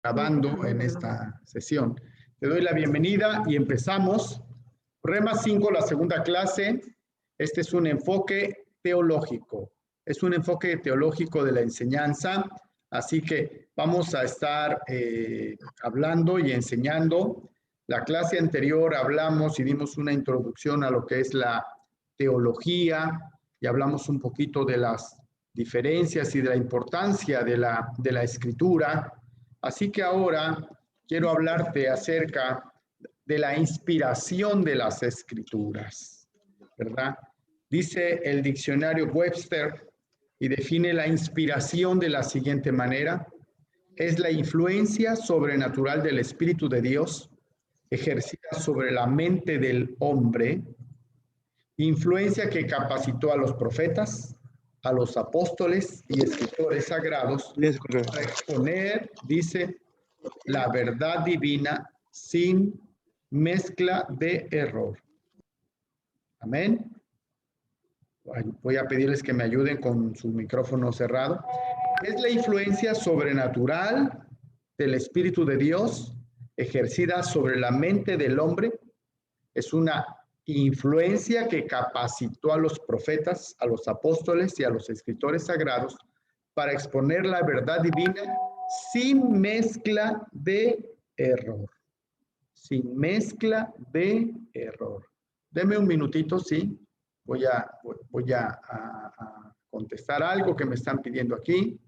Grabando en esta sesión. Te doy la bienvenida y empezamos. Rema 5, la segunda clase. Este es un enfoque teológico. Es un enfoque teológico de la enseñanza. Así que vamos a estar hablando y enseñando. La clase anterior hablamos y dimos una introducción a lo que es la teología y hablamos un poquito de las diferencias y de la importancia de la escritura. Así que ahora quiero hablarte acerca de la inspiración de las escrituras, ¿verdad? Dice el diccionario Webster y define la inspiración de la siguiente manera: es la influencia sobrenatural del Espíritu de Dios ejercida sobre la mente del hombre, influencia que capacitó a los profetas, a los apóstoles y escritores sagrados para exponer, dice, la verdad divina sin mezcla de error. Amén. Voy a pedirles que me ayuden con su micrófono cerrado. Es la influencia sobrenatural del Espíritu de Dios ejercida sobre la mente del hombre. Es una influencia que capacitó a los profetas, a los apóstoles y a los escritores sagrados para exponer la verdad divina sin mezcla de error. Sin mezcla de error. Deme un minutito, sí. Voy a contestar algo que me están pidiendo aquí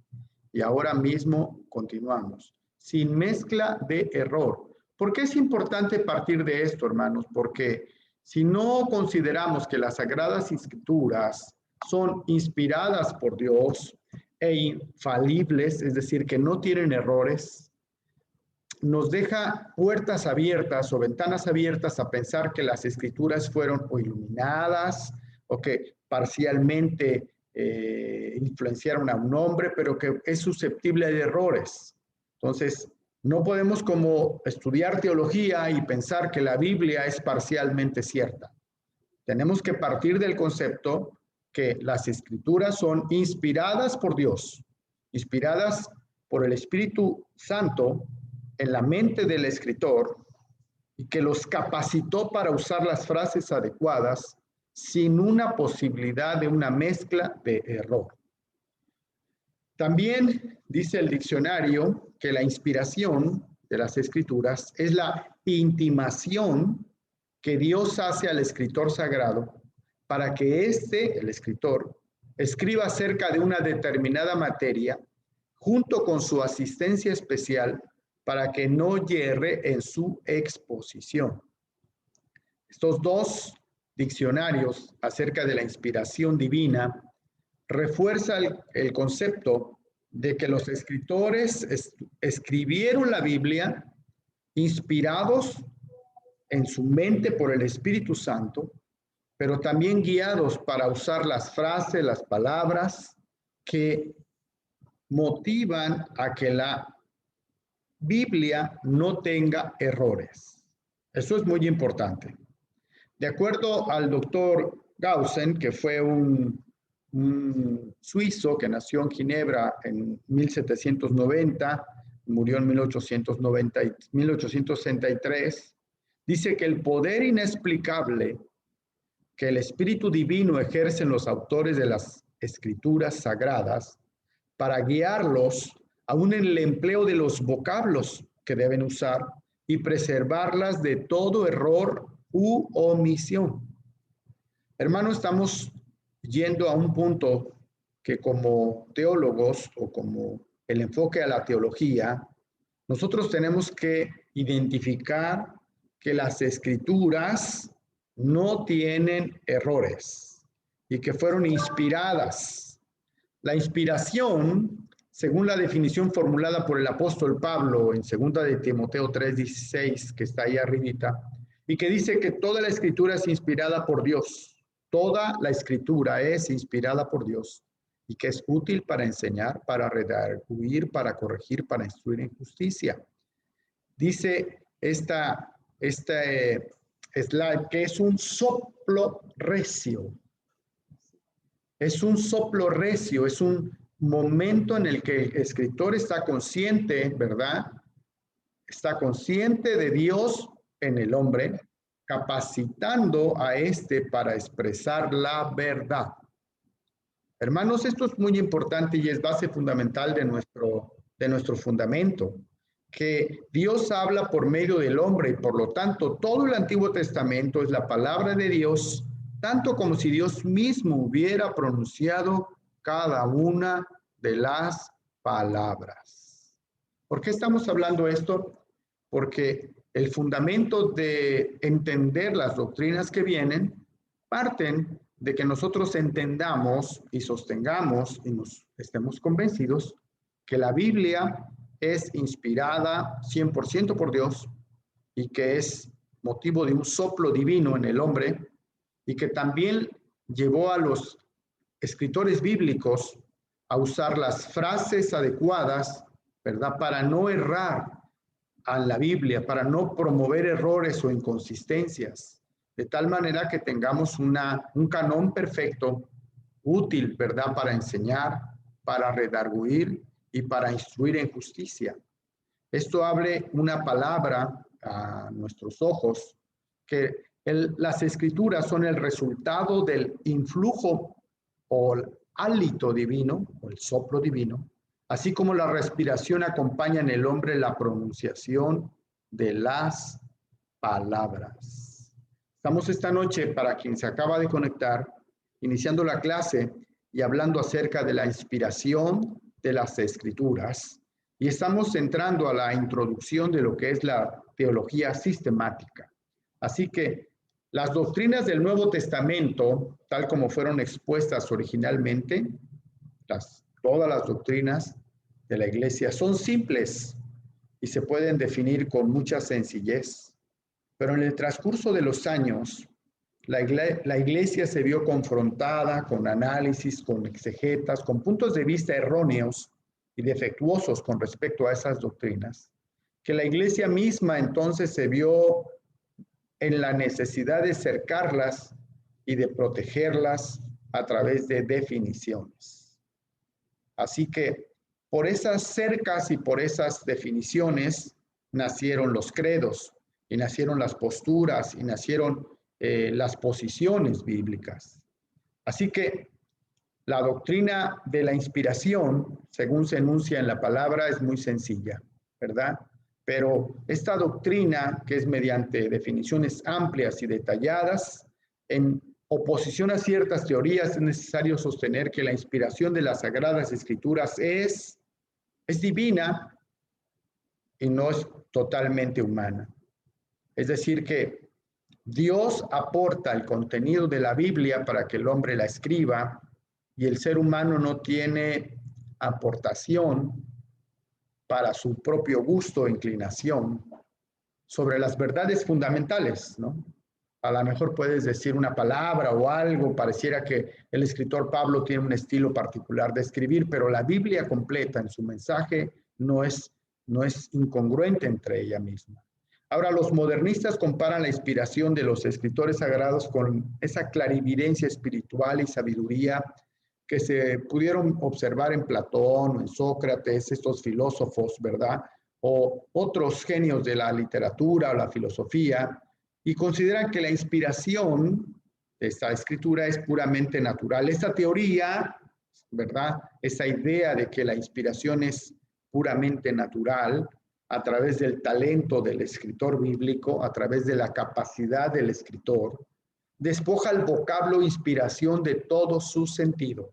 y ahora mismo continuamos. Sin mezcla de error. ¿Por qué es importante partir de esto, hermanos? Porque si no consideramos que las Sagradas Escrituras son inspiradas por Dios e infalibles, es decir, que no tienen errores, nos deja puertas abiertas o ventanas abiertas a pensar que las Escrituras fueron o iluminadas o que parcialmente influenciaron a un hombre, pero que es susceptible de errores. Entonces, no podemos como estudiar teología y pensar que la Biblia es parcialmente cierta. Tenemos que partir del concepto que las Escrituras son inspiradas por Dios, inspiradas por el Espíritu Santo en la mente del escritor y que los capacitó para usar las frases adecuadas sin una posibilidad de una mezcla de error. También dice el diccionario que la inspiración de las Escrituras es la intimación que Dios hace al escritor sagrado para que el escritor, escriba acerca de una determinada materia junto con su asistencia especial para que no yerre en su exposición. Estos dos diccionarios acerca de la inspiración divina refuerzan el concepto de que los escritores escribieron la Biblia inspirados en su mente por el Espíritu Santo, pero también guiados para usar las frases, las palabras que motivan a que la Biblia no tenga errores. Eso es muy importante. De acuerdo al doctor Gaussen, que fue un suizo que nació en Ginebra en 1790, murió en 1863, dice que el poder inexplicable que el Espíritu Divino ejerce en los autores de las Escrituras sagradas para guiarlos aún en el empleo de los vocablos que deben usar y preservarlas de todo error u omisión. Hermano, estamos yendo a un punto que como teólogos o como el enfoque a la teología, nosotros tenemos que identificar que las Escrituras no tienen errores y que fueron inspiradas. La inspiración, según la definición formulada por el apóstol Pablo en 2 de Timoteo 3:16, que está ahí arribita, y que dice que toda la escritura es inspirada por Dios. Toda la escritura es inspirada por Dios y que es útil para enseñar, para redarguir, para corregir, para instruir en justicia. Dice esta slide que es un soplo recio. Es un soplo recio, es un momento en el que el escritor está consciente, ¿verdad?, está consciente de Dios en el hombre, capacitando a éste para expresar la verdad. Hermanos, esto es muy importante y es base fundamental de nuestro fundamento, que Dios habla por medio del hombre y por lo tanto todo el Antiguo Testamento es la palabra de Dios, tanto como si Dios mismo hubiera pronunciado cada una de las palabras. ¿Por qué estamos hablando esto? Porque el fundamento de entender las doctrinas que vienen parten de que nosotros entendamos y sostengamos y nos estemos convencidos que la Biblia es inspirada 100% por Dios y que es motivo de un soplo divino en el hombre y que también llevó a los escritores bíblicos a usar las frases adecuadas, ¿verdad? Para no errar a la Biblia, para no promover errores o inconsistencias, de tal manera que tengamos un canón perfecto, útil, ¿verdad? Para enseñar, para redarguir y para instruir en justicia. Esto abre una palabra a nuestros ojos, que las escrituras son el resultado del influjo o el hálito divino, o el soplo divino, así como la respiración acompaña en el hombre la pronunciación de las palabras. Estamos esta noche, para quien se acaba de conectar, iniciando la clase y hablando acerca de la inspiración de las escrituras. Y estamos entrando a la introducción de lo que es la teología sistemática. Así que las doctrinas del Nuevo Testamento, tal como fueron expuestas originalmente, todas las doctrinas de la Iglesia son simples y se pueden definir con mucha sencillez. Pero en el transcurso de los años, la Iglesia se vio confrontada con análisis, con exegetas, con puntos de vista erróneos y defectuosos con respecto a esas doctrinas, que la Iglesia misma entonces se vio en la necesidad de cercarlas y de protegerlas a través de definiciones. Así que por esas cercas y por esas definiciones nacieron los credos y nacieron las posturas y nacieron las posiciones bíblicas. Así que la doctrina de la inspiración, según se enuncia en la palabra, es muy sencilla, ¿verdad? Pero esta doctrina, que es mediante definiciones amplias y detalladas, en oposición a ciertas teorías, es necesario sostener que la inspiración de las Sagradas Escrituras es divina y no es totalmente humana. Es decir, que Dios aporta el contenido de la Biblia para que el hombre la escriba y el ser humano no tiene aportación para su propio gusto e inclinación sobre las verdades fundamentales, ¿no? A lo mejor puedes decir una palabra o algo, pareciera que el escritor Pablo tiene un estilo particular de escribir, pero la Biblia completa en su mensaje no es incongruente entre ella misma. Ahora, los modernistas comparan la inspiración de los escritores sagrados con esa clarividencia espiritual y sabiduría que se pudieron observar en Platón o en Sócrates, estos filósofos, ¿verdad? O otros genios de la literatura o la filosofía, y consideran que la inspiración de esta escritura es puramente natural. Esta teoría, ¿verdad? Esa idea de que la inspiración es puramente natural, a través del talento del escritor bíblico, a través de la capacidad del escritor, despoja el vocablo inspiración de todo su sentido.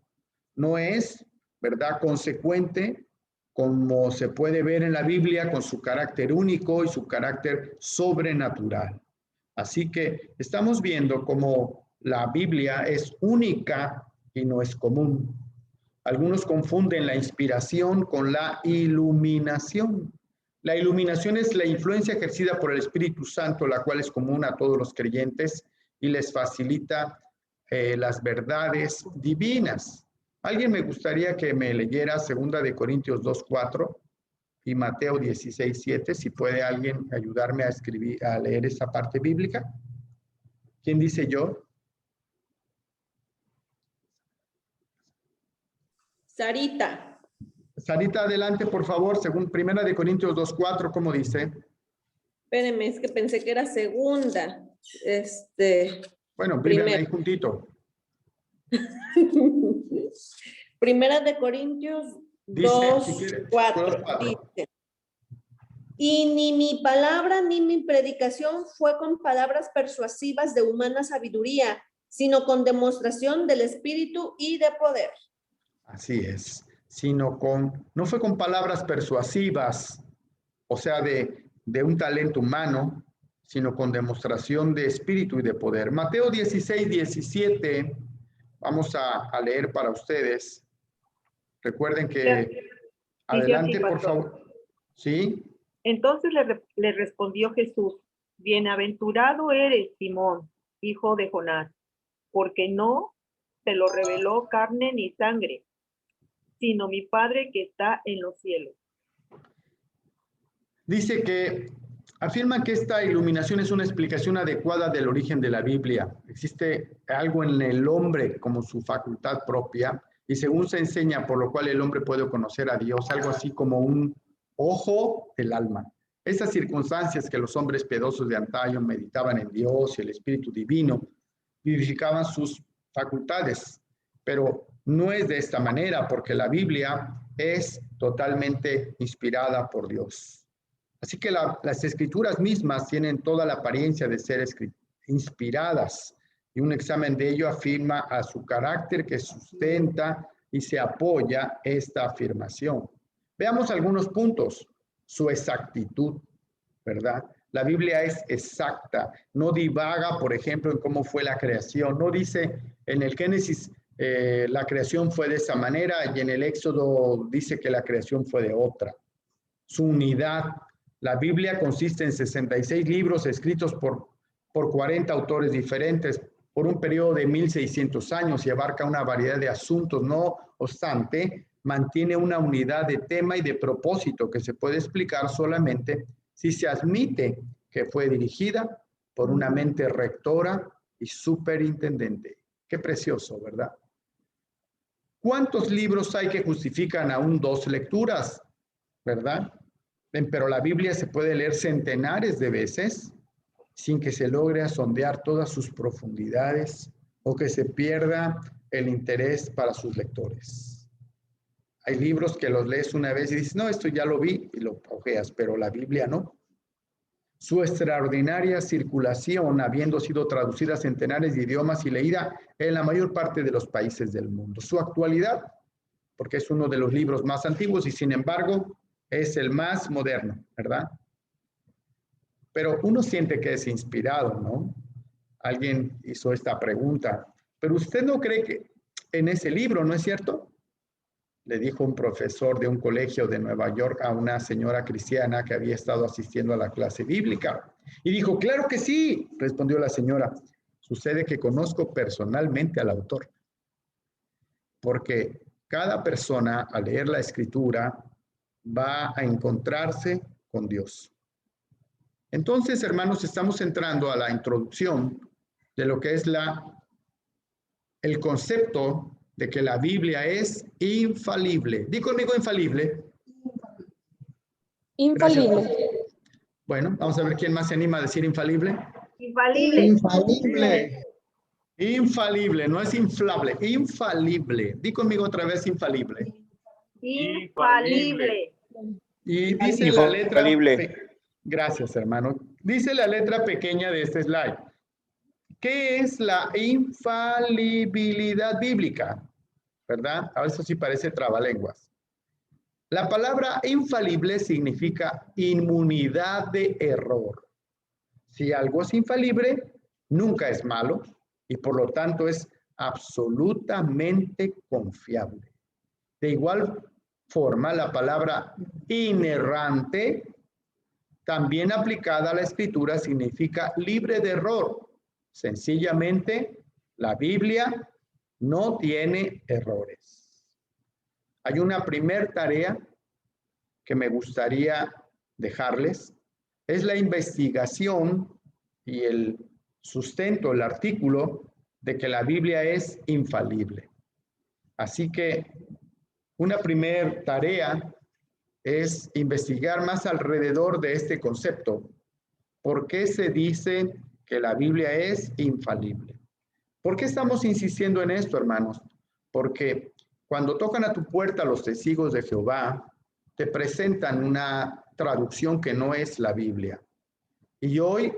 No es, ¿verdad?, consecuente, como se puede ver en la Biblia, con su carácter único y su carácter sobrenatural. Así que estamos viendo cómo la Biblia es única y no es común. Algunos confunden la inspiración con la iluminación. La iluminación es la influencia ejercida por el Espíritu Santo, la cual es común a todos los creyentes y les facilita las verdades divinas. Alguien me gustaría que me leyera 2 Corintios 2:4 y Mateo 16:7, si puede alguien ayudarme a leer esa parte bíblica. ¿Quién dice yo? Sarita. Sarita, adelante, por favor, según 1 Corintios 2:4, ¿cómo dice? Espérenme, es que pensé que era segunda. Bueno, viven Primero. ahí juntito. Primera de Corintios Dice, si quiere, 2:4. 2:4. Dice, y ni mi palabra ni mi predicación fue con palabras persuasivas de humana sabiduría, sino con demostración del Espíritu y de poder. Así es, no fue con palabras persuasivas, o sea, de un talento humano, sino con demostración de espíritu y de poder. Mateo 16:17, vamos a leer para ustedes. Recuerden que, adelante, por favor. ¿Sí? Entonces le respondió Jesús, bienaventurado eres, Simón, hijo de Jonás, porque no te lo reveló carne ni sangre, sino mi Padre que está en los cielos. Dice que afirma que esta iluminación es una explicación adecuada del origen de la Biblia. Existe algo en el hombre como su facultad propia y según se enseña, por lo cual el hombre puede conocer a Dios, algo así como un ojo del alma. Esas circunstancias que los hombres piadosos de antaño meditaban en Dios y el Espíritu Divino, vivificaban sus facultades, pero no es de esta manera, porque la Biblia es totalmente inspirada por Dios. Así que las escrituras mismas tienen toda la apariencia de ser inspiradas y un examen de ello afirma a su carácter que sustenta y se apoya esta afirmación. Veamos algunos puntos. Su exactitud, ¿verdad? La Biblia es exacta, no divaga, por ejemplo, en cómo fue la creación. No dice en el Génesis la creación fue de esa manera y en el Éxodo dice que la creación fue de otra. Su unidad. La Biblia consiste en 66 libros escritos por 40 autores diferentes por un periodo de 1600 años y abarca una variedad de asuntos. No obstante, mantiene una unidad de tema y de propósito que se puede explicar solamente si se admite que fue dirigida por una mente rectora y superintendente. Qué precioso, ¿verdad? ¿Cuántos libros hay que justifican aún 2 lecturas? ¿Verdad? Pero la Biblia se puede leer centenares de veces sin que se logre sondear todas sus profundidades o que se pierda el interés para sus lectores. Hay libros que los lees una vez y dices, no, esto ya lo vi y lo ojeas, pero la Biblia no. Su extraordinaria circulación, habiendo sido traducida a centenares de idiomas y leída en la mayor parte de los países del mundo. Su actualidad, porque es uno de los libros más antiguos y sin embargo es el más moderno, ¿verdad? Pero uno siente que es inspirado, ¿no? Alguien hizo esta pregunta, pero usted no cree que en ese libro, ¿no es cierto? Le dijo un profesor de un colegio de Nueva York a una señora cristiana que había estado asistiendo a la clase bíblica. Y dijo, claro que sí, respondió la señora. Sucede que conozco personalmente al autor. Porque cada persona al leer la escritura va a encontrarse con Dios. Entonces, hermanos, estamos entrando a la introducción de lo que es el concepto de que la Biblia es infalible. Di conmigo infalible. Infalible. Gracias. Bueno, vamos a ver quién más se anima a decir infalible. Infalible. Infalible. Infalible, no es inflable, infalible. Di conmigo otra vez infalible. Infalible. Y dice la letra... Gracias, hermano. Dice la letra pequeña de este slide. ¿Qué es la infalibilidad bíblica? ¿Verdad? A eso sí parece trabalenguas. La palabra infalible significa inmunidad de error. Si algo es infalible, nunca es malo y por lo tanto es absolutamente confiable. De igual forma, la palabra inerrante, también aplicada a la escritura, significa libre de error. Sencillamente, la Biblia no tiene errores. Hay una primer tarea que me gustaría dejarles, es la investigación y el sustento, el artículo de que la Biblia es infalible. Así que una primera tarea es investigar más alrededor de este concepto. ¿Por qué se dice que la Biblia es infalible? ¿Por qué estamos insistiendo en esto, hermanos? Porque cuando tocan a tu puerta los testigos de Jehová, te presentan una traducción que no es la Biblia. Y hoy,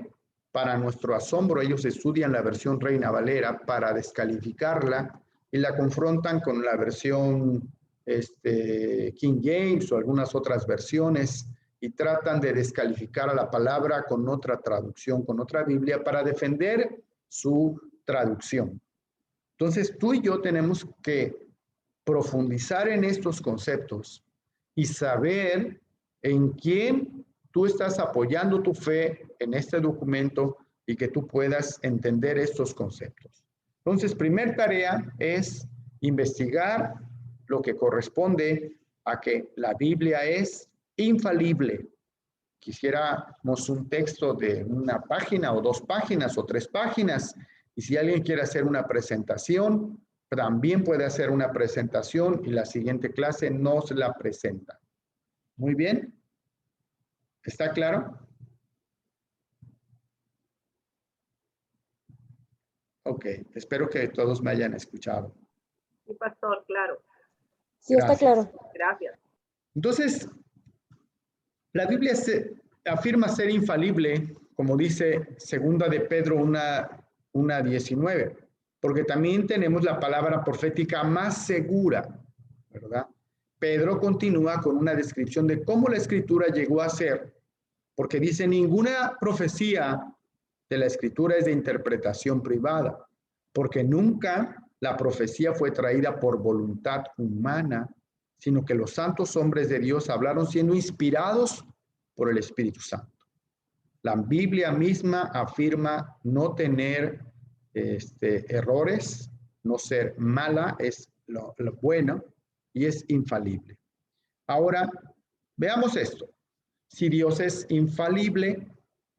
para nuestro asombro, ellos estudian la versión Reina Valera para descalificarla y la confrontan con la versión King James o algunas otras versiones y tratan de descalificar a la palabra con otra traducción, con otra Biblia, para defender su traducción. Entonces, tú y yo tenemos que profundizar en estos conceptos y saber en quién tú estás apoyando tu fe en este documento y que tú puedas entender estos conceptos. Entonces, primer tarea es investigar lo que corresponde a que la Biblia es infalible. Quisiéramos un texto de una página o 2 páginas o 3 páginas. Y si alguien quiere hacer una presentación, también puede hacer una presentación y la siguiente clase nos la presenta. Muy bien. ¿Está claro? Ok, espero que todos me hayan escuchado. Sí, pastor, claro. Sí, está claro. Gracias. Entonces, la Biblia afirma ser infalible, como dice 2 de Pedro 1:19, porque también tenemos la palabra profética más segura, ¿verdad? Pedro continúa con una descripción de cómo la Escritura llegó a ser, porque dice, ninguna profecía de la Escritura es de interpretación privada, porque nunca la profecía fue traída por voluntad humana, sino que los santos hombres de Dios hablaron siendo inspirados por el Espíritu Santo. La Biblia misma afirma no tener errores, no ser mala, es lo bueno y es infalible. Ahora, veamos esto. Si Dios es infalible,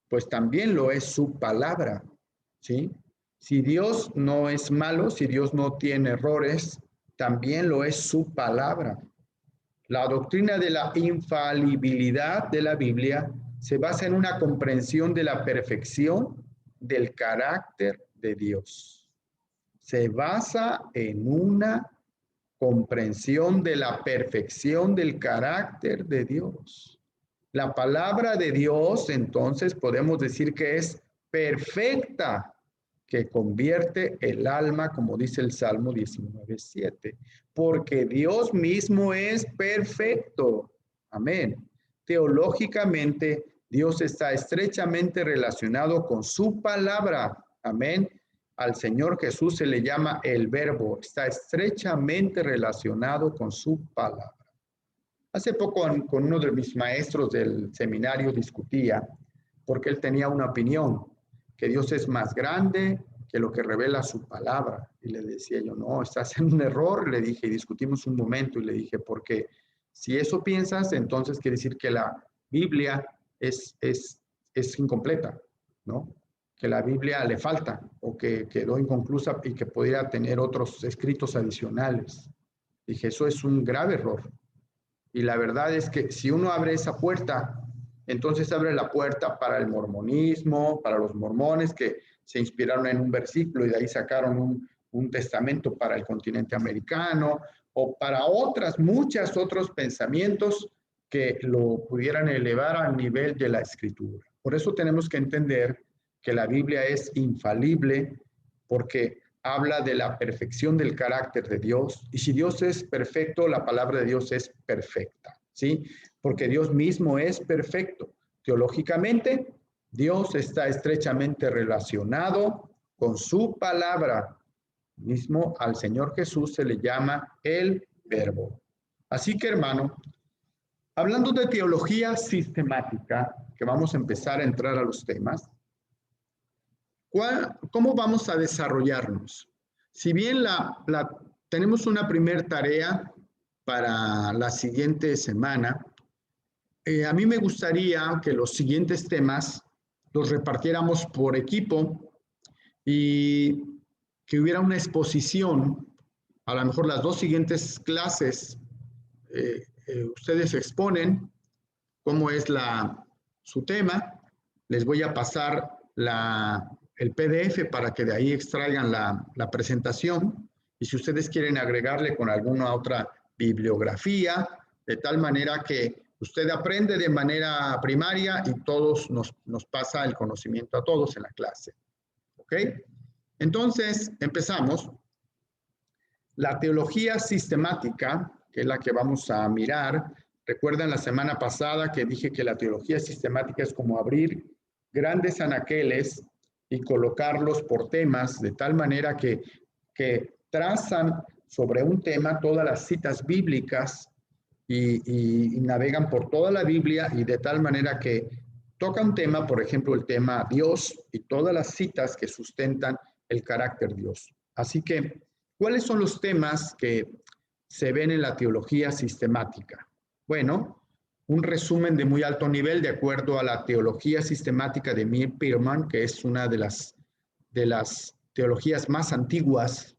pues también lo es su palabra, ¿sí? Si Dios no es malo, si Dios no tiene errores, también lo es su palabra. La doctrina de la infalibilidad de la Biblia se basa en una comprensión de la perfección del carácter de Dios. Se basa en una comprensión de la perfección del carácter de Dios. La palabra de Dios, entonces, podemos decir que es perfecta, que convierte el alma, como dice el Salmo 19:7, porque Dios mismo es perfecto. Amén. Teológicamente, Dios está estrechamente relacionado con su palabra. Amén. Al Señor Jesús se le llama el Verbo, está estrechamente relacionado con su palabra. Hace poco con uno de mis maestros del seminario discutía, porque él tenía una opinión, que Dios es más grande que lo que revela su palabra. Y le decía yo, no, estás en un error, le dije, y discutimos un momento, y le dije, porque si eso piensas, entonces quiere decir que la Biblia es incompleta, ¿no? Que la Biblia le falta, o que quedó inconclusa y que pudiera tener otros escritos adicionales. Dije, eso es un grave error. Y la verdad es que si uno abre esa puerta, entonces abre la puerta para el mormonismo, para los mormones que se inspiraron en un versículo y de ahí sacaron un testamento para el continente americano, o para muchos otros pensamientos que lo pudieran elevar al nivel de la Escritura. Por eso tenemos que entender que la Biblia es infalible, porque habla de la perfección del carácter de Dios. Y si Dios es perfecto, la palabra de Dios es perfecta, ¿sí? Porque Dios mismo es perfecto. Teológicamente, Dios está estrechamente relacionado con su palabra. Mismo al Señor Jesús se le llama el Verbo. Así que, hermano, hablando de teología sistemática, que vamos a empezar a entrar a los temas, ¿cómo vamos a desarrollarnos? Si bien tenemos una primera tarea para la siguiente semana, a mí me gustaría que los siguientes temas los repartiéramos por equipo y que hubiera una exposición, a lo mejor las 2 siguientes clases ustedes exponen cómo es su tema. Les voy a pasar el PDF para que de ahí extraigan la presentación. Y si ustedes quieren agregarle con alguna otra bibliografía, de tal manera que usted aprende de manera primaria y todos nos pasa el conocimiento a todos en la clase. ¿Ok? Entonces, empezamos. La teología sistemática, que es la que vamos a mirar. Recuerdan la semana pasada que dije que la teología sistemática es como abrir grandes anaqueles y colocarlos por temas, de tal manera que trazan sobre un tema todas las citas bíblicas y navegan por toda la Biblia, y de tal manera que toca un tema, por ejemplo, el tema Dios y todas las citas que sustentan el carácter Dios. Así que, ¿cuáles son los temas que se ven en la teología sistemática? Bueno, un resumen de muy alto nivel de acuerdo a la teología sistemática de Mir Pirman, que es una de las teologías más antiguas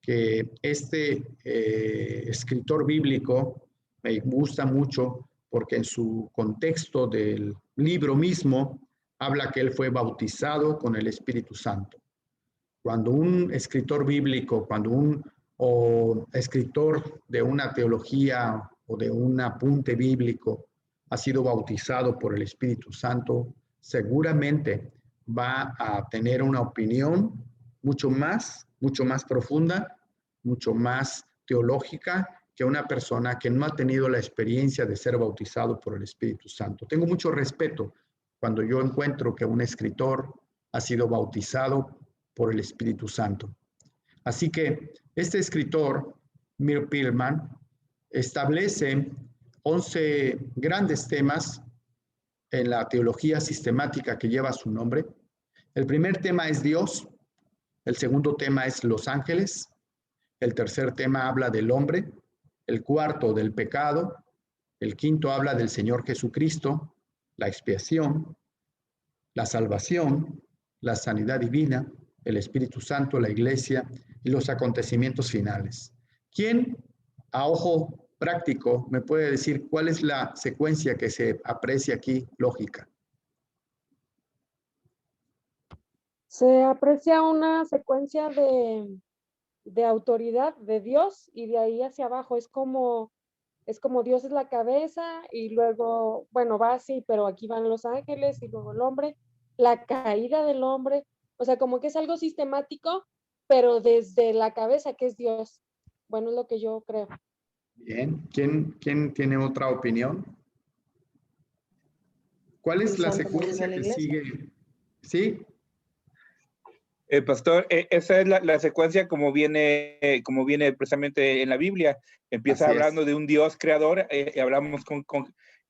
que escritor bíblico me gusta mucho, porque en su contexto del libro mismo habla que él fue bautizado con el Espíritu Santo. Cuando un escritor bíblico, o escritor de una teología o de un apunte bíblico ha sido bautizado por el Espíritu Santo, seguramente va a tener una opinión mucho más profunda, mucho más teológica que una persona que no ha tenido la experiencia de ser bautizado por el Espíritu Santo. Tengo mucho respeto cuando yo encuentro que un escritor ha sido bautizado por el Espíritu Santo. Así que este escritor, Mir Pirman, establece 11 grandes temas en la teología sistemática que lleva su nombre. El primer tema es Dios, el segundo tema es los ángeles, el tercer tema habla del hombre, el cuarto del pecado, el quinto habla del Señor Jesucristo, la expiación, la salvación, la sanidad divina, el Espíritu Santo, la iglesia y los acontecimientos finales. ¿Quién, a ojo práctico, me puede decir cuál es la secuencia que se aprecia aquí lógica? Se aprecia una secuencia de autoridad de Dios y de ahí hacia abajo. Es como Dios es la cabeza y luego, bueno, va así, pero aquí van los ángeles y luego el hombre, la caída del hombre. O sea, como que es algo sistemático, pero desde la cabeza, que es Dios. Bueno, es lo que yo creo. Bien. ¿Quién tiene otra opinión? ¿Cuál es la secuencia que sigue? ¿Sí? Pastor, esa es la secuencia como viene precisamente en la Biblia. Empieza Así hablando es. de un Dios creador, hablamos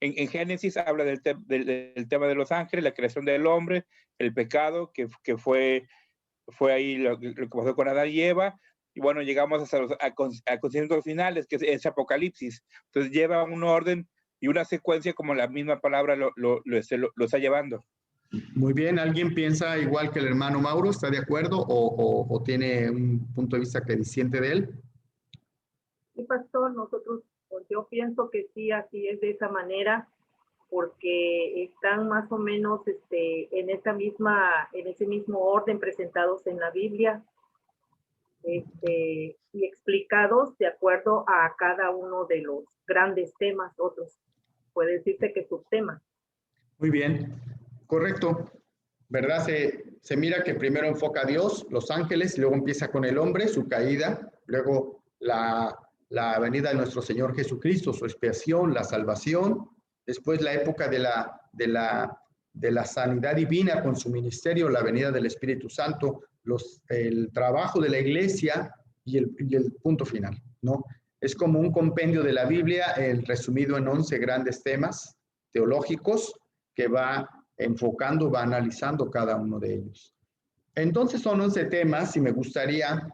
en Génesis, habla del tema de los ángeles, la creación del hombre, el pecado, que fue ahí lo que pasó con Adán y Eva, y bueno, llegamos hasta los acontecimientos finales, que es Apocalipsis. Entonces lleva un orden y una secuencia como la misma palabra lo está llevando. Muy bien. ¿Alguien piensa igual que el hermano Mauro? ¿Está de acuerdo o tiene un punto de vista que disiente de él? Sí, pastor, yo pienso que sí, así es de esa manera, porque están más o menos en ese mismo orden presentados en la Biblia, y explicados de acuerdo a cada uno de los grandes temas, otros puede decirse que subtemas. Muy bien, correcto. ¿Verdad? Se mira que primero enfoca a Dios, los ángeles, luego empieza con el hombre, su caída, luego la venida de nuestro Señor Jesucristo, su expiación, la salvación, después la época de la sanidad divina con su ministerio, la venida del Espíritu Santo, el trabajo de la iglesia y el punto final, ¿no? Es como un compendio de la Biblia, resumido en 11 grandes temas teológicos que va enfocando, va analizando cada uno de ellos. Entonces son 11 temas y me gustaría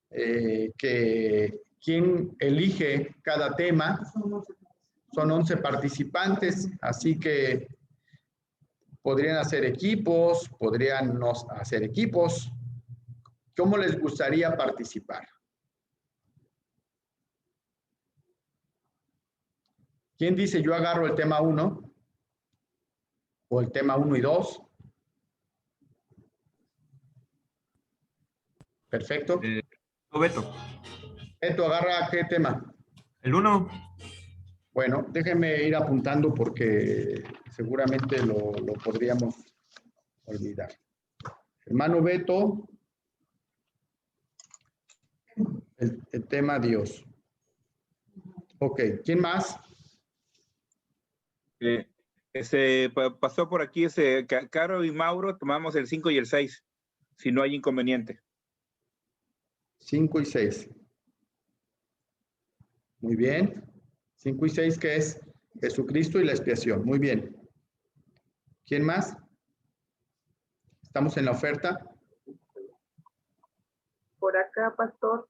que quien elige cada tema. Son 11 participantes, así que podrían hacer equipos, podrían no hacer equipos. ¿Cómo les gustaría participar? ¿Quién dice yo agarro el tema 1? ¿O el tema 1 y 2? Perfecto. Beto. Beto, ¿agarra qué tema? El 1. Bueno, déjenme ir apuntando porque seguramente lo podríamos olvidar. Hermano Beto, el tema Dios. Ok, ¿quién más? Pasó por aquí Caro y Mauro, tomamos el 5 y el 6, si no hay inconveniente. 5 y 6. Muy bien. 5 y 6, ¿qué es? Jesucristo y la expiación. Muy bien. ¿Quién más? ¿Estamos en la oferta? Por acá, pastor.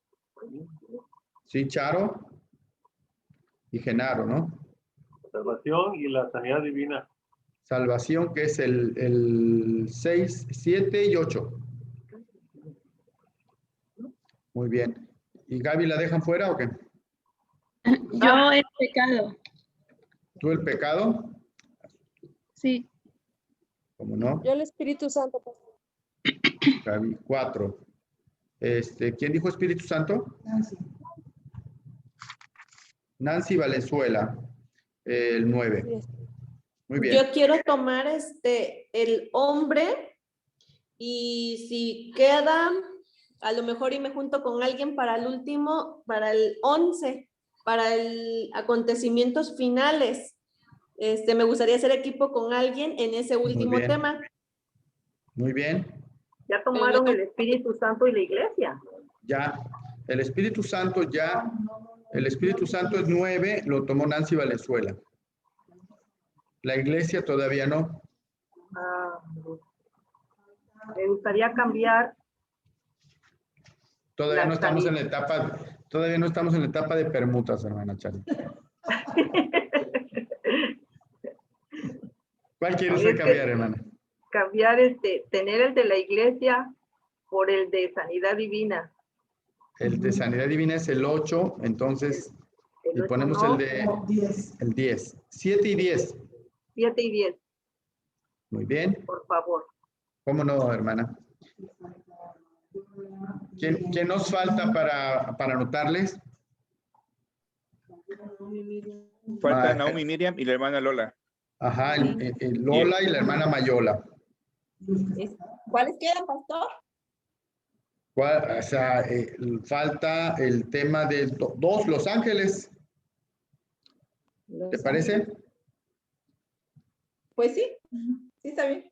Sí, Charo y Genaro, ¿no? Salvación y la sanidad divina. Salvación, que es el 6, 7 y 8. Muy bien. ¿Y Gaby la dejan fuera o qué? Yo el pecado. ¿Tú el pecado? Sí. ¿Cómo no? Yo el Espíritu Santo. Gaby, 4. ¿Quién dijo Espíritu Santo? Nancy Valenzuela, el 9. Muy bien. Yo quiero tomar el hombre y si queda, a lo mejor y me junto con alguien para el último, para el 11, para el acontecimientos finales. Me gustaría hacer equipo con alguien en ese último bien. tema. Muy bien. Ya tomaron el Espíritu Santo y la iglesia. Ya. El Espíritu Santo ya. El Espíritu Santo es 9, lo tomó Nancy Valenzuela. La iglesia todavía no. Me gustaría cambiar. Todavía no estamos en la etapa de permutas, hermana Charly. ¿Cuál quiere usted cambiar, hermana? Cambiar tener el de la iglesia por el de sanidad divina. El de sanidad divina es el 8, entonces le ponemos el 10. 7 y 10. 7 y 10. Muy bien. Por favor. ¿Cómo no, hermana? ¿Quién nos falta para anotarles? Falta Naomi Miriam y la hermana Lola. Ajá, el Lola y la hermana Mayola. ¿Cuáles quedan, pastor? O sea, falta el tema de 2, Los Ángeles. ¿Te parece? Pues sí, sí está bien.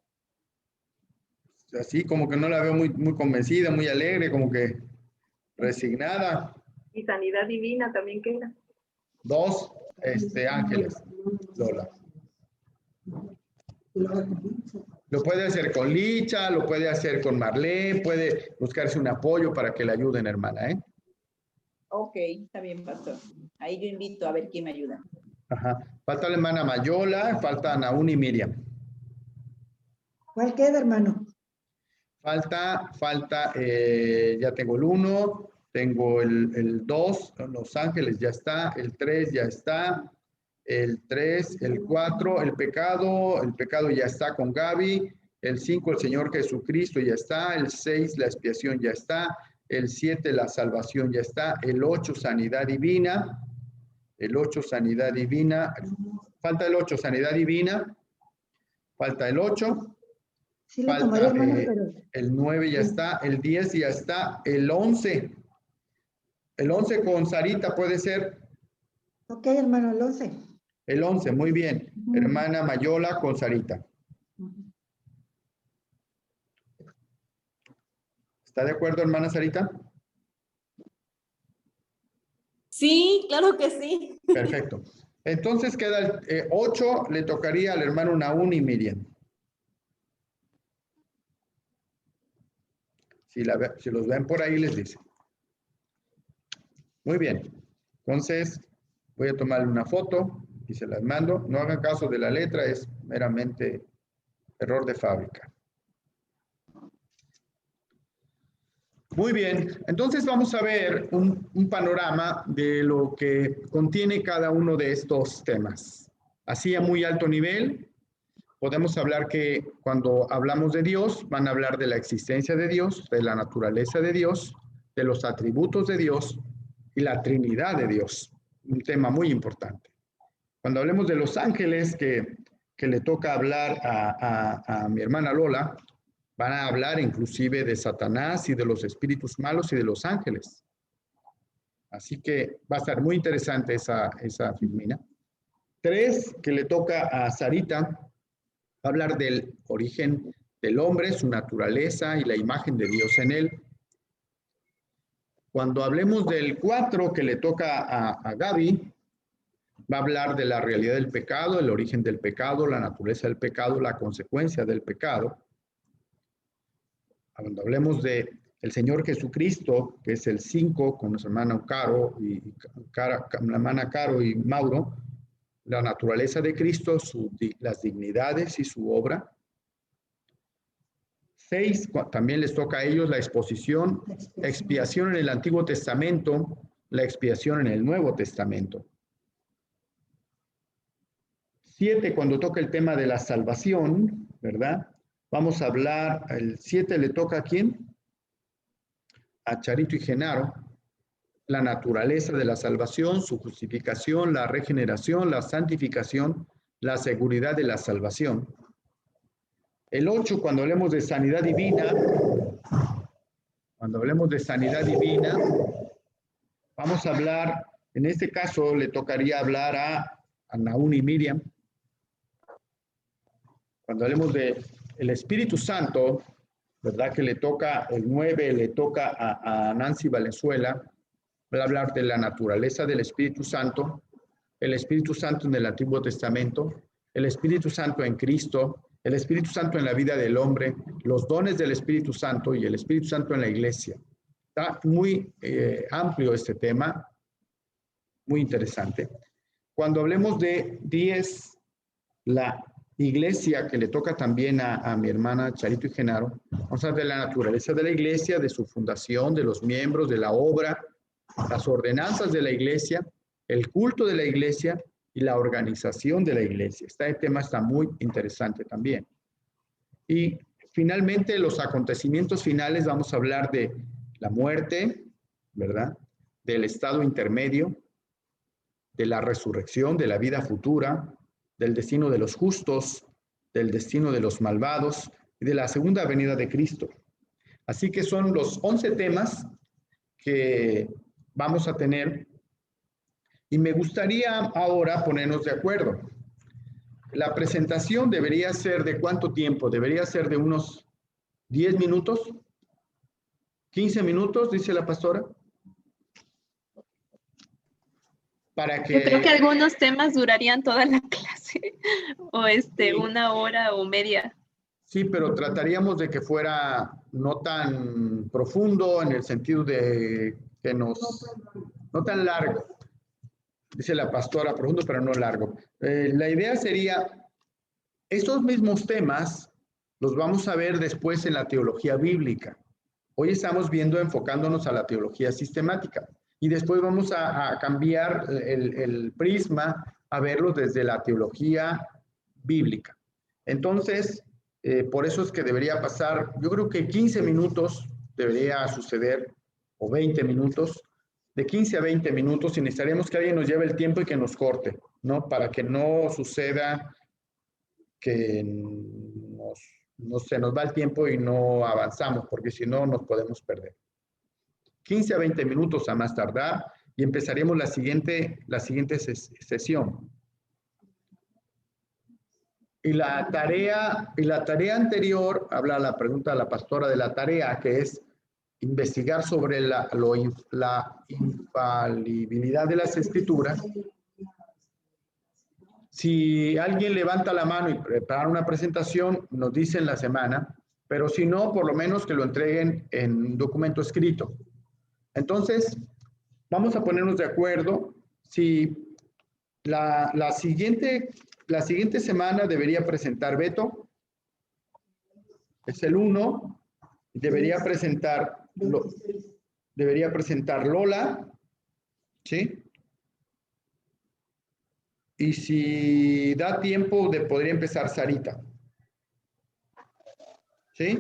Así como que no la veo muy convencida, muy alegre, como que resignada. Y sanidad divina también queda. 2, Ángeles, Lola. Lo puede hacer con Licha, lo puede hacer con Marlene, puede buscarse un apoyo para que le ayuden, hermana, ¿eh? Ok, está bien, pastor. Ahí yo invito a ver quién me ayuda. Ajá. Falta la hermana Mayola, falta Naúl y Miriam. ¿Cuál queda, hermano? Falta, ya tengo el 1, tengo el 2, Los Ángeles ya está, el 3 ya está, el 3, el 4, el pecado ya está con Gaby, el 5, el Señor Jesucristo ya está, el 6, la expiación ya está, el 7, la salvación ya está, el 8, sanidad divina, falta el 8, sanidad divina, falta el 8, Sí lo tomaré, hermano, pero... el 9 ya está, el 10 ya está, el 11 con Sarita puede ser. Ok, hermano, el 11. El 11, muy bien. Hermana Mayola con Sarita. ¿Está de acuerdo, hermana Sarita? Sí, claro que sí. Perfecto. Entonces queda el 8, le tocaría al hermano Naúl y Miriam. Si los ven por ahí, les dice. Muy bien. Entonces, voy a tomarle una foto y se las mando. No hagan caso de la letra, es meramente error de fábrica. Muy bien, entonces vamos a ver un panorama de lo que contiene cada uno de estos temas. Así a muy alto nivel, podemos hablar que cuando hablamos de Dios, van a hablar de la existencia de Dios, de la naturaleza de Dios, de los atributos de Dios y la Trinidad de Dios. Un tema muy importante. Cuando hablemos de los ángeles, que le toca hablar a mi hermana Lola, van a hablar inclusive de Satanás y de los espíritus malos y de los ángeles. Así que va a estar muy interesante esa filmina. 3, que le toca a Sarita, hablar del origen del hombre, su naturaleza y la imagen de Dios en él. Cuando hablemos del 4, que le toca a Gaby, va a hablar de la realidad del pecado, el origen del pecado, la naturaleza del pecado, la consecuencia del pecado. Cuando hablemos de el Señor Jesucristo, que es el 5, con nuestra hermana Caro la hermana Caro y Mauro, la naturaleza de Cristo, las dignidades y su obra. 6, también les toca a ellos la exposición, expiación en el Antiguo Testamento, la expiación en el Nuevo Testamento. 7, cuando toca el tema de la salvación, ¿verdad? Vamos a hablar, el 7 le toca ¿a quién? A Charito y Genaro, la naturaleza de la salvación, su justificación, la regeneración, la santificación, la seguridad de la salvación. El 8, cuando hablemos de sanidad divina, vamos a hablar, en este caso le tocaría hablar a Naún y Miriam. Cuando hablemos de el Espíritu Santo, ¿verdad? Que le toca, el 9 le toca a Nancy Valenzuela, va a hablar de la naturaleza del Espíritu Santo, el Espíritu Santo en el Antiguo Testamento, el Espíritu Santo en Cristo, el Espíritu Santo en la vida del hombre, los dones del Espíritu Santo y el Espíritu Santo en la iglesia. Está muy amplio este tema, muy interesante. Cuando hablemos de 10, la iglesia, que le toca también a mi hermana Charito y Genaro, vamos a hablar de la naturaleza de la iglesia, de su fundación, de los miembros, de la obra, las ordenanzas de la iglesia, el culto de la iglesia y la organización de la iglesia. Este tema está muy interesante también. Y finalmente, los acontecimientos finales, vamos a hablar de la muerte, ¿verdad? Del estado intermedio, de la resurrección, de la vida futura, del destino de los justos, del destino de los malvados y de la segunda venida de Cristo. Así que son los 11 temas que vamos a tener y me gustaría ahora ponernos de acuerdo. La presentación debería ser ¿de cuánto tiempo? Debería ser de unos 10 minutos, 15 minutos, dice la pastora. Para que... Yo creo que algunos temas durarían toda la clase, o Sí. 1 hora o media. Sí, pero trataríamos de que fuera no tan profundo en el sentido de que no tan largo. Dice la pastora, profundo pero no largo. La idea sería, estos mismos temas los vamos a ver después en la teología bíblica. Hoy estamos enfocándonos a la teología sistemática. Y después vamos a cambiar el prisma a verlo desde la teología bíblica. Entonces, por eso es que debería pasar, yo creo que 15 minutos debería suceder, o 20 minutos, de 15 a 20 minutos, y necesitaríamos que alguien nos lleve el tiempo y que nos corte, ¿no? Para que no suceda que se nos va el tiempo y no avanzamos, porque si no nos podemos perder. 15 a 20 minutos a más tardar y empezaremos la siguiente sesión. Y la tarea anterior, habla la pregunta de la pastora de la tarea, que es investigar sobre la infalibilidad de las escrituras. Si alguien levanta la mano y prepara una presentación, nos dice en la semana, pero si no, por lo menos que lo entreguen en un documento escrito. Entonces, vamos a ponernos de acuerdo si la siguiente semana debería presentar Beto, es el 1, debería presentar debería presentar Lola, ¿sí? Y si da tiempo, podría empezar Sarita. ¿Sí?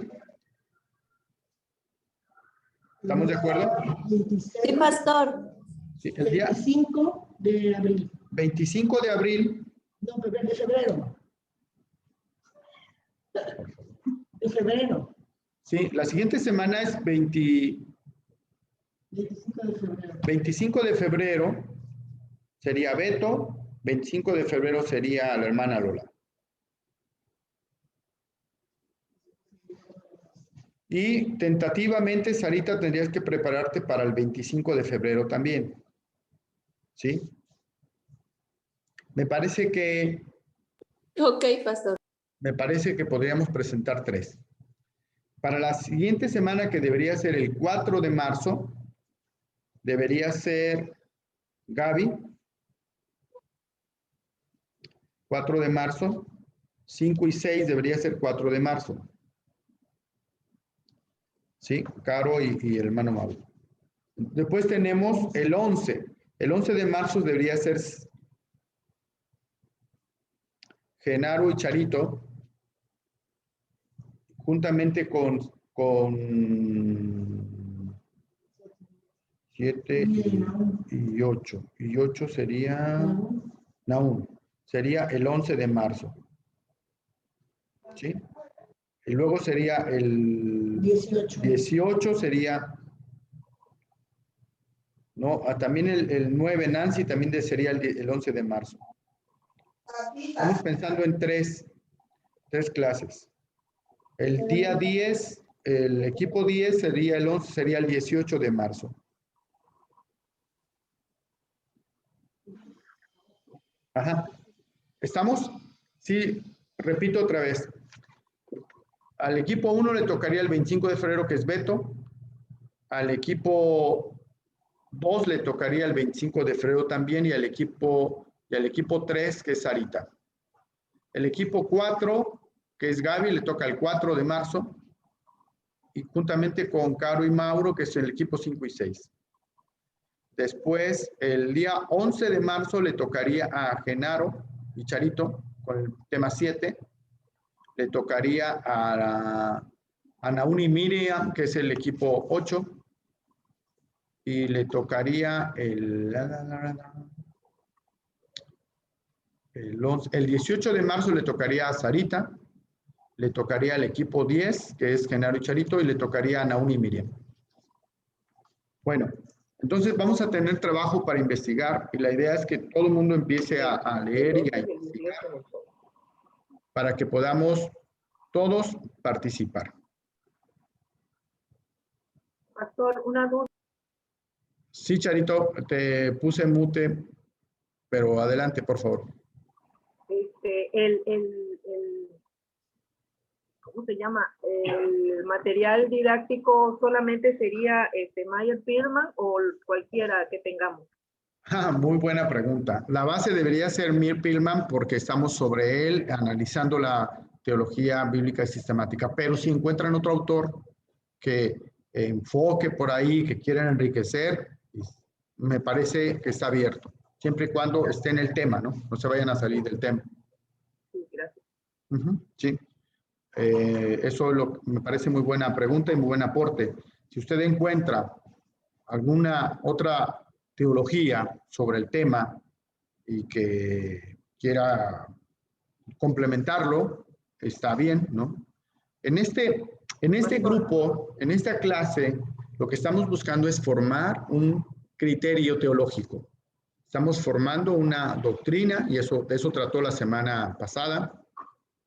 ¿Estamos de acuerdo? 26, Sí, pastor. Sí, el día 25 de abril. 25 de abril. No, de febrero. De febrero. Sí, la siguiente semana es 25 de febrero. 25 de febrero sería Beto, 25 de febrero sería la hermana Lola. Y tentativamente, Sarita, tendrías que prepararte para el 25 de febrero también. ¿Sí? Me parece que pastor. Me parece que podríamos presentar 3. Para la siguiente semana, que debería ser el 4 de marzo, debería ser Gaby. 4 de marzo. 5 y 6 debería ser 4 de marzo. ¿Sí? Caro y el hermano Mauro. Después tenemos el 11. El 11 de marzo debería ser Genaro y Charito, juntamente con 7 y 8. Y 8 sería Naum. Sería el 11 de marzo. ¿Sí? Y luego sería el 18 sería, no, también el 9 Nancy también sería el 11 de marzo. Estamos pensando en tres clases. El día 10, el equipo 10 sería el 11, sería el 18 de marzo. Ajá. ¿Estamos? Sí, repito otra vez. Al equipo 1 le tocaría el 25 de febrero, que es Beto. Al equipo 2 le tocaría el 25 de febrero también, y al equipo 3, que es Sarita. El equipo 4, que es Gaby, le toca el 4 de marzo, y juntamente con Caro y Mauro, que es el equipo 5 y 6. Después, el día 11 de marzo le tocaría a Genaro y Charito con el tema 7. Le tocaría a Naún y Miriam, que es el equipo 8. Y le tocaría el 18 de marzo le tocaría a Sarita. Le tocaría al equipo 10, que es Genaro y Charito, y le tocaría a Naún y Miriam. Bueno, entonces vamos a tener trabajo para investigar, y la idea es que todo el mundo empiece a leer y a investigar para que podamos todos participar. Pastor, una duda. Sí, Charito, te puse mute, pero adelante, por favor. ¿Cómo se llama? El material didáctico solamente sería Meyer Pilman o cualquiera que tengamos. Muy buena pregunta. La base debería ser Meyer Pilman porque estamos sobre él analizando la teología bíblica y sistemática, pero si encuentran otro autor que enfoque por ahí, que quieran enriquecer, me parece que está abierto, siempre y cuando esté en el tema, ¿no? No se vayan a salir del tema. Sí, gracias. Sí. Eso me parece muy buena pregunta y muy buen aporte. Si usted encuentra alguna otra teología sobre el tema y que quiera complementarlo, está bien, ¿no? En este grupo, en esta clase, lo que estamos buscando es formar un criterio teológico. Estamos formando una doctrina, y de eso trató la semana pasada.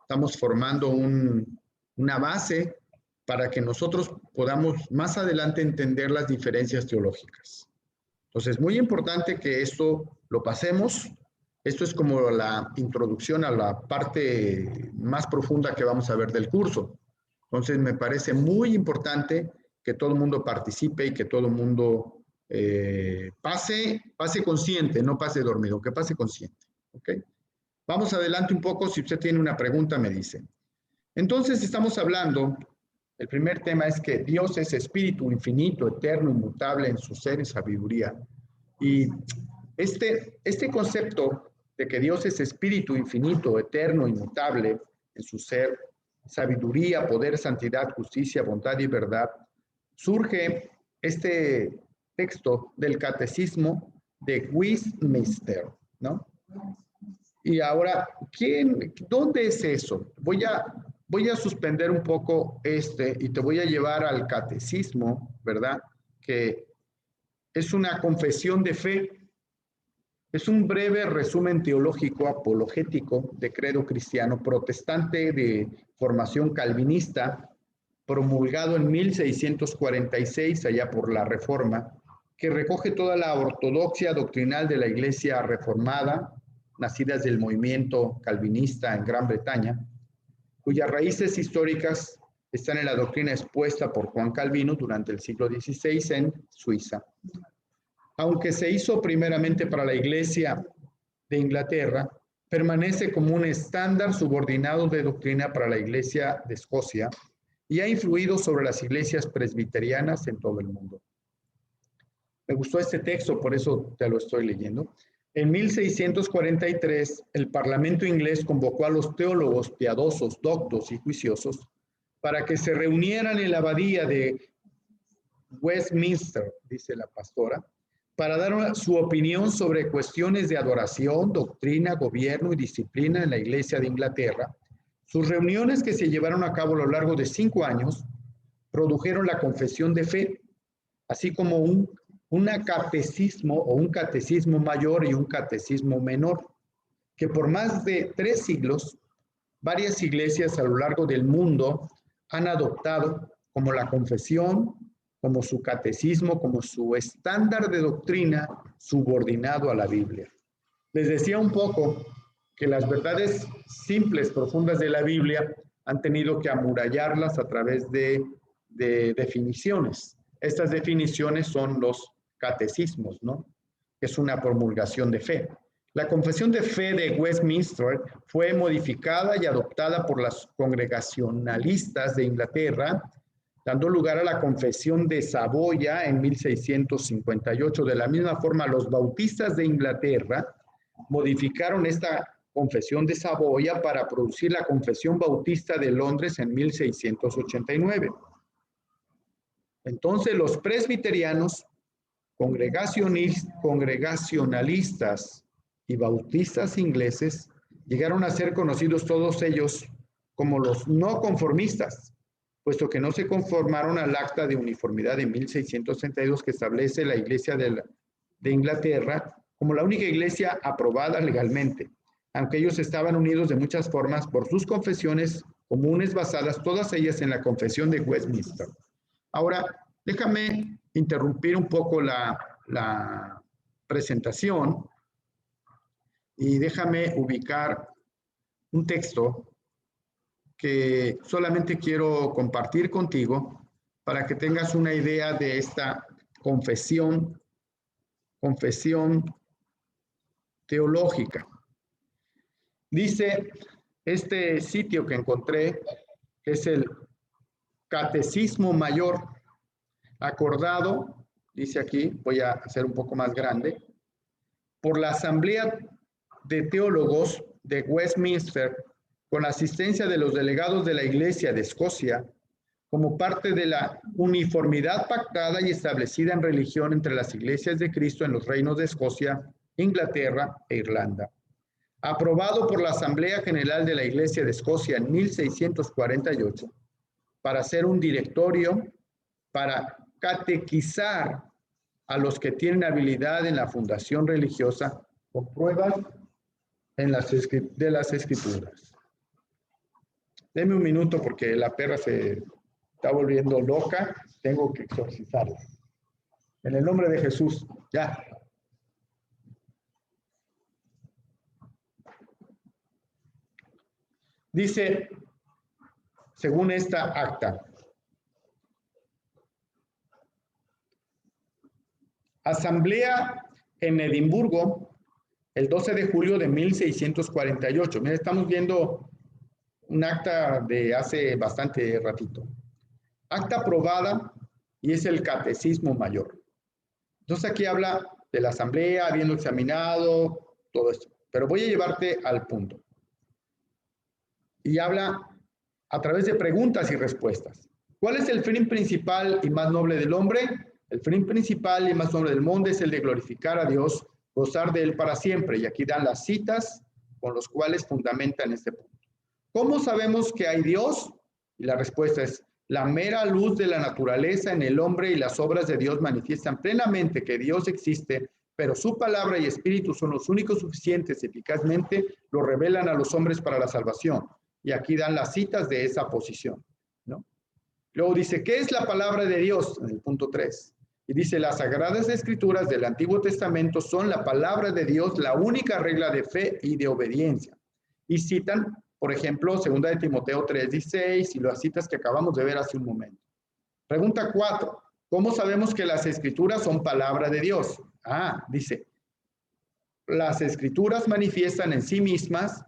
Estamos formando una base para que nosotros podamos más adelante entender las diferencias teológicas. Entonces, es muy importante que esto lo pasemos. Esto es como la introducción a la parte más profunda que vamos a ver del curso. Entonces, me parece muy importante que todo el mundo participe y que todo el mundo pase consciente, no pase dormido, que pase consciente. ¿Ok? Vamos adelante un poco. Si usted tiene una pregunta, me dice. Entonces, estamos hablando El primer tema es que Dios es espíritu infinito, eterno, inmutable en su ser y sabiduría. Y este concepto de que Dios es espíritu infinito, eterno, inmutable en su ser, sabiduría, poder, santidad, justicia, bondad y verdad, surge este texto del Catecismo de Westminster, ¿no? Y ahora, ¿dónde es eso? Voy a suspender un poco y te voy a llevar al Catecismo, ¿verdad? Que es una confesión de fe. Es un breve resumen teológico apologético de credo cristiano protestante de formación calvinista, promulgado en 1646, allá por la Reforma, que recoge toda la ortodoxia doctrinal de la Iglesia reformada, nacidas del movimiento calvinista en Gran Bretaña, cuyas raíces históricas están en la doctrina expuesta por Juan Calvino durante el siglo XVI en Suiza. Aunque se hizo primeramente para la Iglesia de Inglaterra, permanece como un estándar subordinado de doctrina para la Iglesia de Escocia y ha influido sobre las iglesias presbiterianas en todo el mundo. Me gustó este texto, por eso te lo estoy leyendo. En 1643, el Parlamento inglés convocó a los teólogos piadosos, doctos y juiciosos para que se reunieran en la abadía de Westminster, dice la pastora, para dar su opinión sobre cuestiones de adoración, doctrina, gobierno y disciplina en la Iglesia de Inglaterra. Sus reuniones, que se llevaron a cabo a lo largo de 5 años, produjeron la confesión de fe, así como un catecismo o un catecismo mayor y un catecismo menor, que por más de 3 siglos, varias iglesias a lo largo del mundo han adoptado como la confesión, como su catecismo, como su estándar de doctrina subordinado a la Biblia. Les decía un poco que las verdades simples, profundas de la Biblia han tenido que amurallarlas a través de definiciones. Estas definiciones son los catecismos, ¿no? Es una promulgación de fe. La confesión de fe de Westminster fue modificada y adoptada por las congregacionalistas de Inglaterra, dando lugar a la confesión de Saboya en 1658. De la misma forma, los bautistas de Inglaterra modificaron esta confesión de Saboya para producir la confesión bautista de Londres en 1689. Entonces, los presbiterianos, congregacionalistas y bautistas ingleses llegaron a ser conocidos todos ellos como los no conformistas, puesto que no se conformaron al Acta de Uniformidad de 1632 que establece la Iglesia de Inglaterra como la única iglesia aprobada legalmente, aunque ellos estaban unidos de muchas formas por sus confesiones comunes basadas todas ellas en la Confesión de Westminster. Ahora, déjame interrumpir un poco la presentación y déjame ubicar un texto que solamente quiero compartir contigo para que tengas una idea de esta confesión teológica. Dice este sitio que encontré, que es el Catecismo Mayor, acordado, dice aquí, voy a hacer un poco más grande, por la Asamblea de Teólogos de Westminster, con la asistencia de los delegados de la Iglesia de Escocia, como parte de la uniformidad pactada y establecida en religión entre las iglesias de Cristo en los reinos de Escocia, Inglaterra e Irlanda. Aprobado por la Asamblea General de la Iglesia de Escocia en 1648, para ser un directorio para catequizar a los que tienen habilidad en la fundación religiosa con pruebas de las Escrituras. Deme un minuto porque la perra se está volviendo loca. Tengo que exorcizarla. En el nombre de Jesús, ya. Dice, según esta acta, Asamblea en Edimburgo, el 12 de julio de 1648. Mira, estamos viendo un acta de hace bastante ratito. acta aprobada y es el catecismo mayor. Entonces aquí habla de la asamblea, habiendo examinado todo esto. Pero voy a llevarte al punto. Y habla a través de preguntas y respuestas. ¿Cuál es el fin principal y más noble del hombre? El fin principal y más noble del mundo es el de glorificar a Dios, gozar de Él para siempre. Y aquí dan las citas con los cuales fundamentan este punto. ¿Cómo sabemos que hay Dios? Y la respuesta es: la mera luz de la naturaleza en el hombre y las obras de Dios manifiestan plenamente que Dios existe, pero su palabra y espíritu son los únicos suficientes, eficazmente lo revelan a los hombres para la salvación. Y aquí dan las citas de esa posición, ¿no? Luego dice, ¿qué es la palabra de Dios? En el punto 3. Y dice, las sagradas escrituras del Antiguo Testamento son la palabra de Dios, la única regla de fe y de obediencia. Y citan, por ejemplo, 2 de Timoteo 3:16 y las citas que acabamos de ver hace un momento. Pregunta 4. ¿Cómo sabemos que las escrituras son palabra de Dios? Dice, las escrituras manifiestan en sí mismas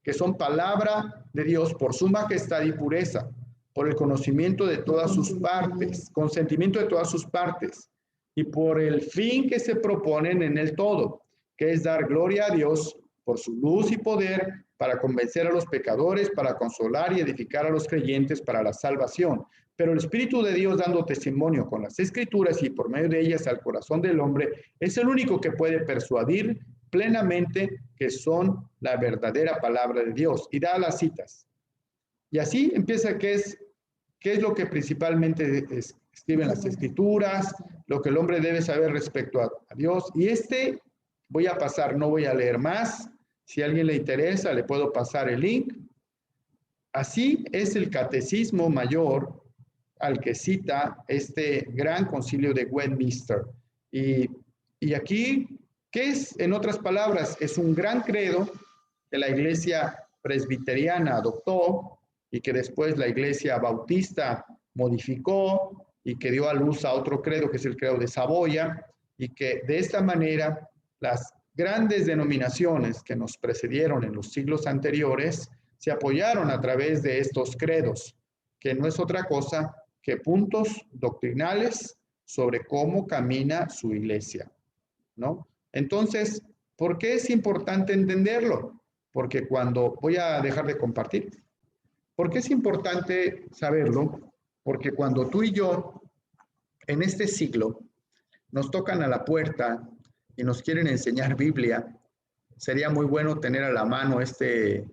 que son palabra de Dios por su majestad y pureza, por el conocimiento de todas sus partes, consentimiento de todas sus partes, y por el fin que se proponen en el todo, que es dar gloria a Dios por su luz y poder, para convencer a los pecadores, para consolar y edificar a los creyentes para la salvación. Pero el Espíritu de Dios, dando testimonio con las Escrituras y por medio de ellas al corazón del hombre, es el único que puede persuadir plenamente que son la verdadera palabra de Dios. Y da las citas. Y así empieza qué es lo que principalmente escriben las Escrituras, lo que el hombre debe saber respecto a Dios. Y voy a pasar, no voy a leer más. Si a alguien le interesa, le puedo pasar el link. Así es el catecismo mayor al que cita este gran concilio de Westminster. Y aquí, ¿qué es? En otras palabras, es un gran credo que la iglesia presbiteriana adoptó y que después la iglesia bautista modificó y que dio a luz a otro credo, que es el credo de Saboya, y que de esta manera las grandes denominaciones que nos precedieron en los siglos anteriores se apoyaron a través de estos credos, que no es otra cosa que puntos doctrinales sobre cómo camina su iglesia, ¿no? Entonces, ¿por qué es importante entenderlo? Porque voy a dejar de compartir. ¿Por qué es importante saberlo? Porque cuando tú y yo, en este siglo, nos tocan a la puerta y nos quieren enseñar Biblia, sería muy bueno tener a la mano este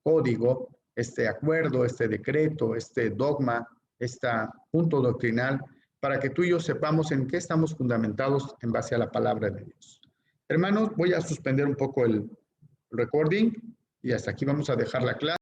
código, este acuerdo, este decreto, este dogma, este punto doctrinal, para que tú y yo sepamos en qué estamos fundamentados en base a la palabra de Dios. Hermanos, voy a suspender un poco el recording y hasta aquí vamos a dejar la clase.